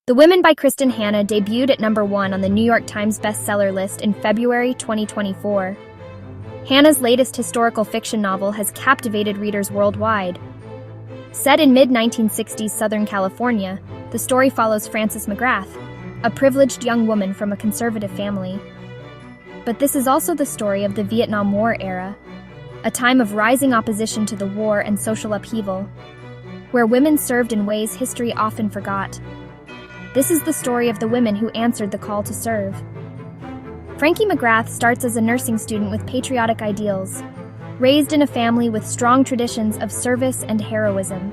The Women by Kristen Hanna debuted at #1 on the New York Times bestseller list in February 2024. Hanna's latest historical fiction novel has captivated readers worldwide. Set in mid-1960s Southern California, the story follows Frances McGrath, a privileged young woman from a conservative family. But this is also the story of the Vietnam War era, a time of rising opposition to the war and social upheaval, where women served in ways history often forgot. This is the story of the women who answered the call to serve. Frankie McGrath starts as a nursing student with patriotic ideals, raised in a family with strong traditions of service and heroism.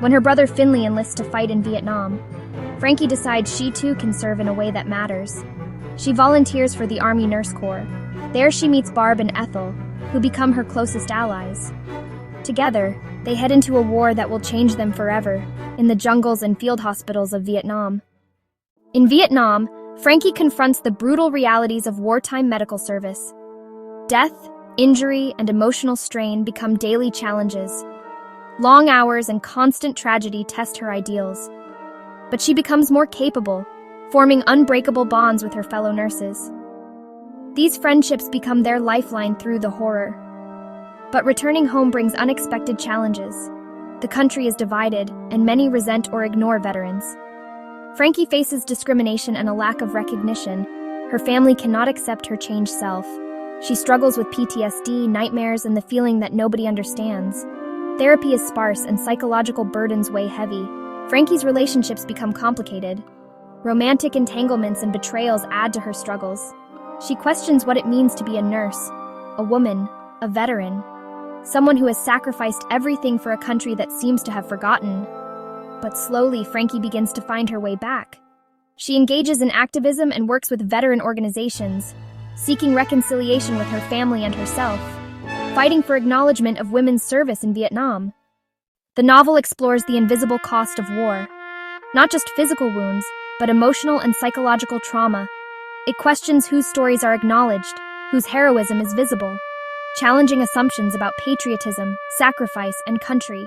When her brother Finley enlists to fight in Vietnam, Frankie decides she too can serve in a way that matters. She volunteers for the Army Nurse Corps. There she meets Barb and Ethel, who become her closest allies. Together, they head into a war that will change them forever, in the jungles and field hospitals of Vietnam. In Vietnam, Frankie confronts the brutal realities of wartime medical service. Death, injury, and emotional strain become daily challenges. Long hours and constant tragedy test her ideals. But she becomes more capable, forming unbreakable bonds with her fellow nurses. These friendships become their lifeline through the horror. But returning home brings unexpected challenges. The country is divided, and many resent or ignore veterans. Frankie faces discrimination and a lack of recognition. Her family cannot accept her changed self. She struggles with PTSD, nightmares, and the feeling that nobody understands. Therapy is sparse and psychological burdens weigh heavy. Frankie's relationships become complicated. Romantic entanglements and betrayals add to her struggles. She questions what it means to be a nurse, a woman, a veteran, someone who has sacrificed everything for a country that seems to have forgotten. But slowly, Frankie begins to find her way back. She engages in activism and works with veteran organizations, seeking reconciliation with her family and herself, fighting for acknowledgement of women's service in Vietnam. The novel explores the invisible cost of war, not just physical wounds, but emotional and psychological trauma. It questions whose stories are acknowledged, whose heroism is visible, challenging assumptions about patriotism, sacrifice, and country,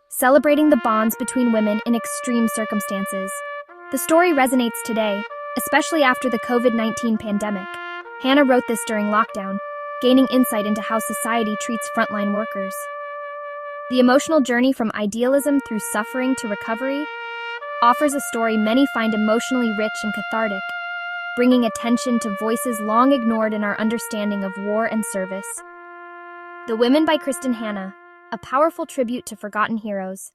celebrating the bonds between women in extreme circumstances. The story resonates today, especially after the COVID-19 pandemic. Hanna wrote this during lockdown, gaining insight into how society treats frontline workers. The emotional journey from idealism through suffering to recovery offers a story many find emotionally rich and cathartic, bringing attention to voices long ignored in our understanding of war and service. The Women by Kristen Hanna, a powerful tribute to forgotten heroes.